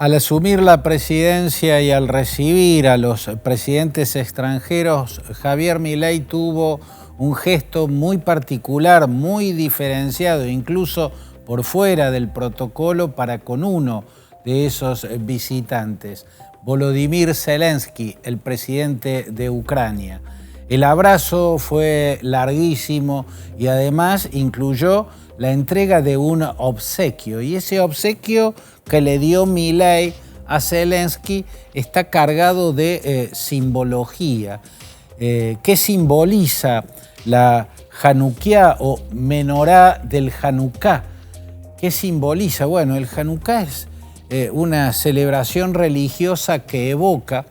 Al asumir la presidencia y al recibir a los presidentes extranjeros, Javier Milei tuvo un gesto muy particular, muy diferenciado, incluso por fuera del protocolo para con uno de esos visitantes, Volodymyr Zelensky, el presidente de Ucrania. El abrazo fue larguísimo y además incluyó la entrega de un obsequio, y ese obsequio que le dio Milei a Zelensky está cargado de simbología. ¿Qué simboliza la Hanukkah o Menorá del Hanukkah? ¿Qué simboliza? Bueno, el Hanukkah es una celebración religiosa que evoca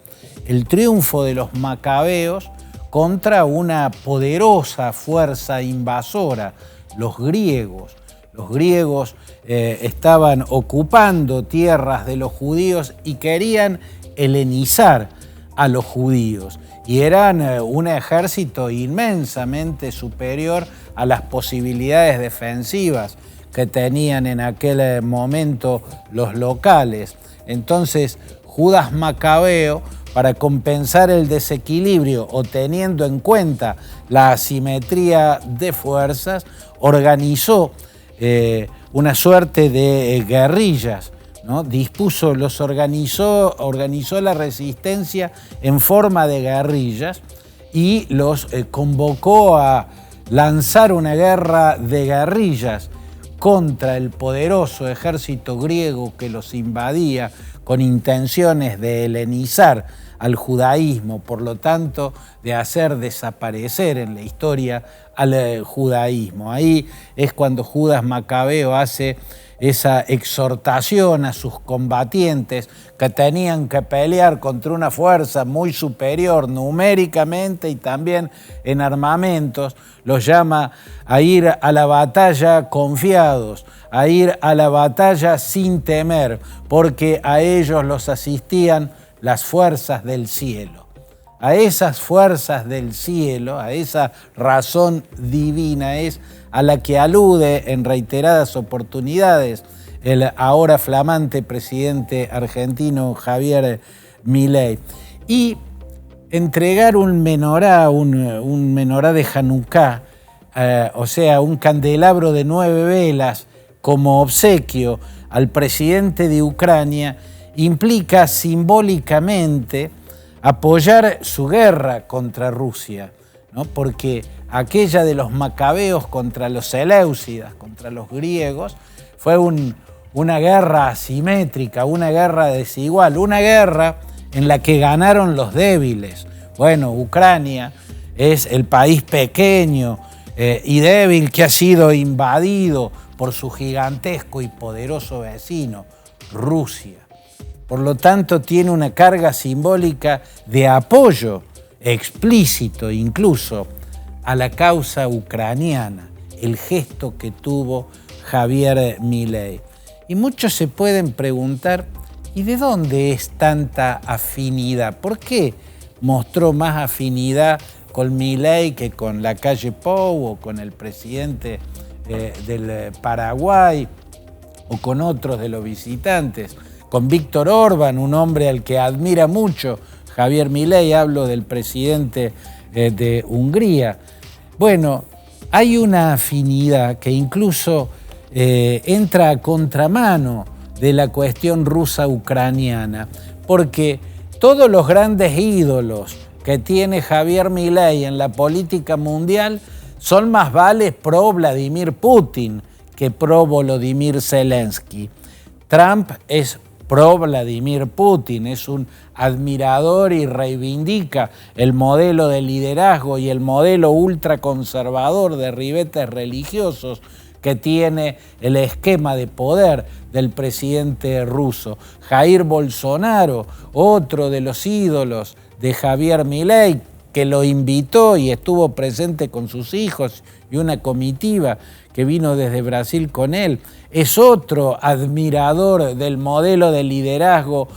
el triunfo de los macabeos contra una poderosa fuerza invasora, los griegos. Los griegos estaban ocupando tierras de los judíos y querían helenizar a los judíos. Y eran un ejército inmensamente superior a las posibilidades defensivas que tenían en aquel momento los locales. Entonces, Judas Macabeo, para compensar el desequilibrio o teniendo en cuenta la asimetría de fuerzas, organizó una suerte de guerrillas, ¿no? Organizó la resistencia en forma de guerrillas y los convocó a lanzar una guerra de guerrillas contra el poderoso ejército griego que los invadía con intenciones de helenizar al judaísmo, por lo tanto, de hacer desaparecer en la historia al judaísmo. Ahí es cuando Judas Macabeo hace esa exhortación a sus combatientes que tenían que pelear contra una fuerza muy superior numéricamente y también en armamentos. Los llama a ir a la batalla confiados, a ir a la batalla sin temer, porque a ellos los asistían las fuerzas del cielo. A esas fuerzas del cielo, a esa razón divina es a la que alude en reiteradas oportunidades el ahora flamante presidente argentino Javier Milei. Y entregar un menorá de Hanukkah, o sea, un candelabro de 9 velas como obsequio al presidente de Ucrania, implica simbólicamente apoyar su guerra contra Rusia, ¿no? Porque aquella de los macabeos contra los seleucidas, contra los griegos, fue una guerra asimétrica, una guerra desigual, una guerra en la que ganaron los débiles. Bueno, Ucrania es el país pequeño y débil que ha sido invadido por su gigantesco y poderoso vecino, Rusia. Por lo tanto, tiene una carga simbólica de apoyo explícito incluso a la causa ucraniana, el gesto que tuvo Javier Milei. Y muchos se pueden preguntar, ¿y de dónde es tanta afinidad? ¿Por qué mostró más afinidad con Milei que con Lacalle Pou o con el presidente del Paraguay o con otros de los visitantes? Con Víctor Orbán, un hombre al que admira mucho Javier Milei, hablo del presidente de Hungría. Bueno, hay una afinidad que incluso entra a contramano de la cuestión rusa-ucraniana, porque todos los grandes ídolos que tiene Javier Milei en la política mundial son más vales pro Vladimir Putin que pro Volodymyr Zelensky. Trump es pro Vladimir Putin, es un admirador y reivindica el modelo de liderazgo y el modelo ultraconservador de ribetes religiosos que tiene el esquema de poder del presidente ruso. Jair Bolsonaro, otro de los ídolos de Javier Milei, que lo invitó y estuvo presente con sus hijos y una comitiva que vino desde Brasil con él, es otro admirador del modelo de liderazgo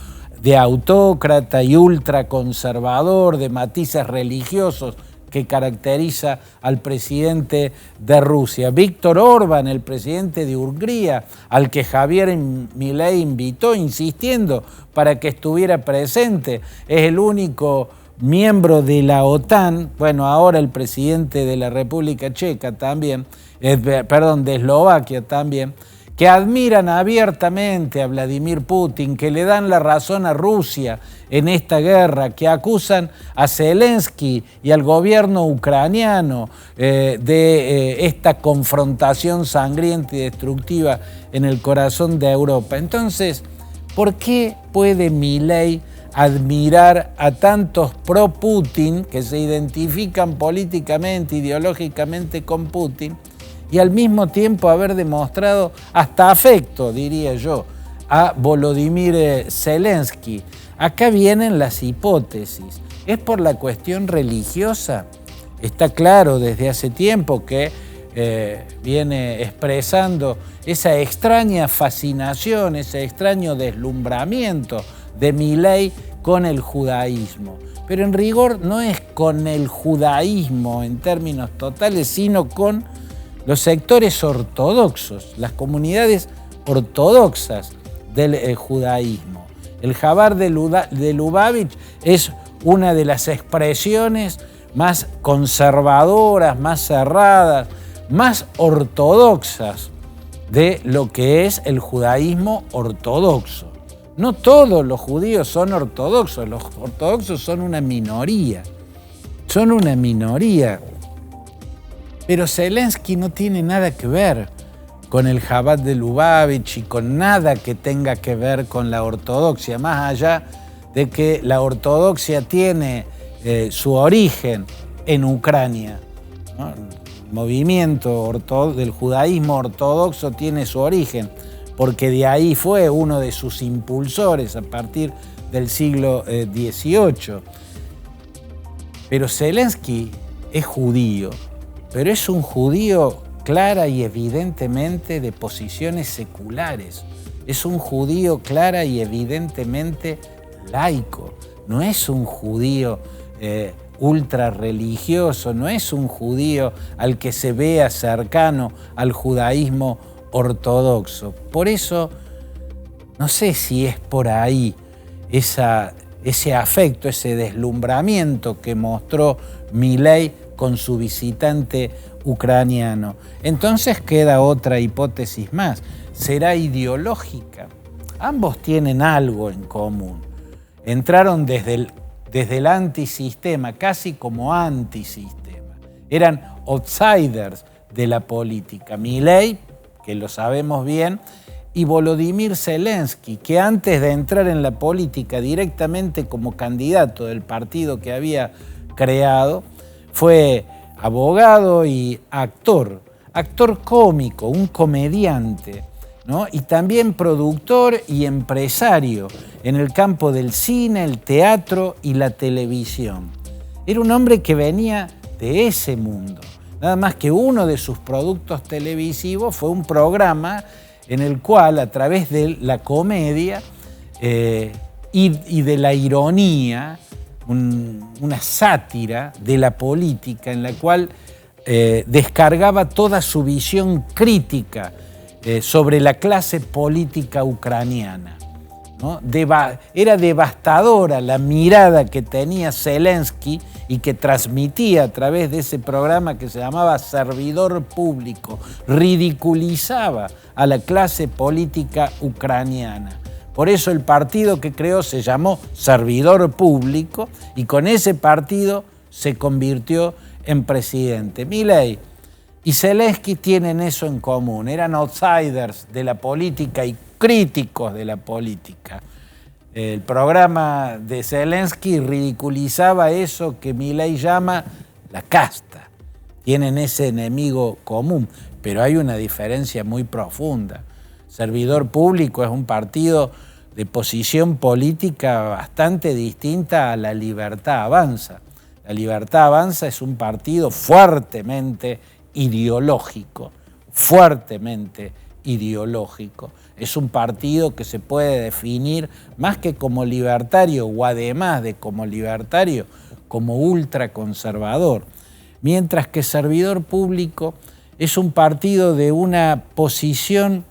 de autócrata y ultraconservador, de matices religiosos que caracteriza al presidente de Rusia. Víctor Orbán, el presidente de Hungría, al que Javier Milei invitó, insistiendo para que estuviera presente, es el único miembro de la OTAN, bueno, ahora el presidente de la República Checa también, de Eslovaquia también, que admiran abiertamente a Vladimir Putin, que le dan la razón a Rusia en esta guerra, que acusan a Zelensky y al gobierno ucraniano de esta confrontación sangrienta y destructiva en el corazón de Europa. Entonces, ¿por qué puede Milei admirar a tantos pro-Putin que se identifican políticamente, ideológicamente con Putin, y al mismo tiempo haber demostrado hasta afecto, diría yo, a Volodymyr Zelensky? Acá vienen las hipótesis. ¿Es por la cuestión religiosa? Está claro desde hace tiempo que viene expresando esa extraña fascinación, ese extraño deslumbramiento de Milei con el judaísmo. Pero en rigor no es con el judaísmo en términos totales, sino con los sectores ortodoxos, las comunidades ortodoxas del judaísmo. El Jabar de Lubavitch es una de las expresiones más conservadoras, más cerradas, más ortodoxas de lo que es el judaísmo ortodoxo. No todos los judíos son ortodoxos, los ortodoxos son una minoría. Son una minoría. Pero Zelensky no tiene nada que ver con el Chabad de Lubavitch y con nada que tenga que ver con la ortodoxia, más allá de que la ortodoxia tiene su origen en Ucrania, ¿no? El movimiento del judaísmo ortodoxo tiene su origen, porque de ahí fue uno de sus impulsores a partir del siglo XVIII. Pero Zelensky es judío, pero es un judío clara y evidentemente de posiciones seculares. Es un judío clara y evidentemente laico. No es un judío ultra religioso, no es un judío al que se vea cercano al judaísmo ortodoxo. Por eso, no sé si es por ahí ese afecto, ese deslumbramiento que mostró Milei con su visitante ucraniano. Entonces queda otra hipótesis más. ¿Será ideológica? Ambos tienen algo en común. Entraron desde el antisistema, casi como antisistema. Eran outsiders de la política. Milei, que lo sabemos bien, y Volodymyr Zelensky, que antes de entrar en la política directamente como candidato del partido que había creado, fue abogado y actor cómico, un comediante, ¿no? Y también productor y empresario en el campo del cine, el teatro y la televisión. Era un hombre que venía de ese mundo. Nada más que uno de sus productos televisivos fue un programa en el cual, a través de la comedia y de la ironía, una sátira de la política en la cual descargaba toda su visión crítica sobre la clase política ucraniana, ¿no? Era devastadora la mirada que tenía Zelensky y que transmitía a través de ese programa que se llamaba Servidor Público. Ridiculizaba a la clase política ucraniana. Por eso el partido que creó se llamó Servidor Público y con ese partido se convirtió en presidente. Milei y Zelensky tienen eso en común. Eran outsiders de la política y críticos de la política. El programa de Zelensky ridiculizaba eso que Milei llama la casta. Tienen ese enemigo común, pero hay una diferencia muy profunda. Servidor Público es un partido de posición política bastante distinta a La Libertad Avanza. La Libertad Avanza es un partido fuertemente ideológico, Es un partido que se puede definir más que como libertario o además de como libertario, como ultraconservador. mientras que Servidor Público es un partido de una posición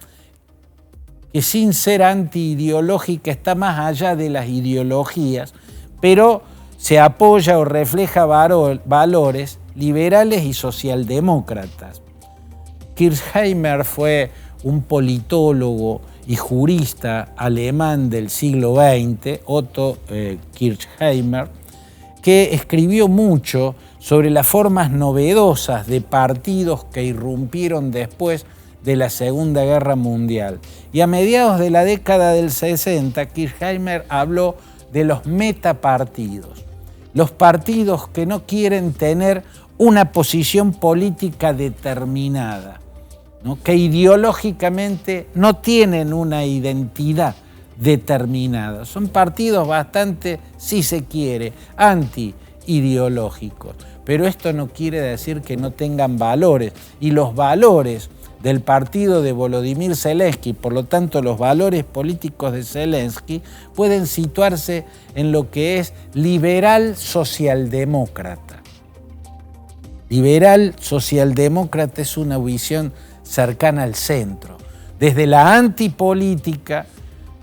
que sin ser anti-ideológica está más allá de las ideologías, pero se apoya o refleja valores liberales y socialdemócratas. Kirchheimer fue un politólogo y jurista alemán del siglo XX, Otto Kirchheimer, que escribió mucho sobre las formas novedosas de partidos que irrumpieron después de la Segunda Guerra Mundial. Y a mediados de la década del 60, Kirchheimer habló de los metapartidos, los partidos que no quieren tener una posición política determinada, ¿no? Que ideológicamente no tienen una identidad determinada. Son partidos bastante, si se quiere, anti-ideológicos. Pero esto no quiere decir que no tengan valores. Y los valores del partido de Volodymyr Zelensky, por lo tanto los valores políticos de Zelensky, pueden situarse en lo que es liberal socialdemócrata. Liberal socialdemócrata es una visión cercana al centro, desde la antipolítica,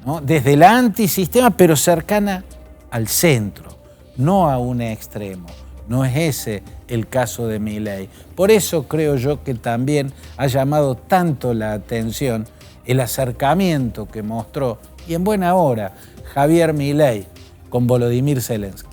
¿no? Desde la antisistema, pero cercana al centro, no a un extremo. No es ese el caso de Milei. Por eso creo yo que también ha llamado tanto la atención el acercamiento que mostró, y en buena hora, Javier Milei con Volodymyr Zelensky.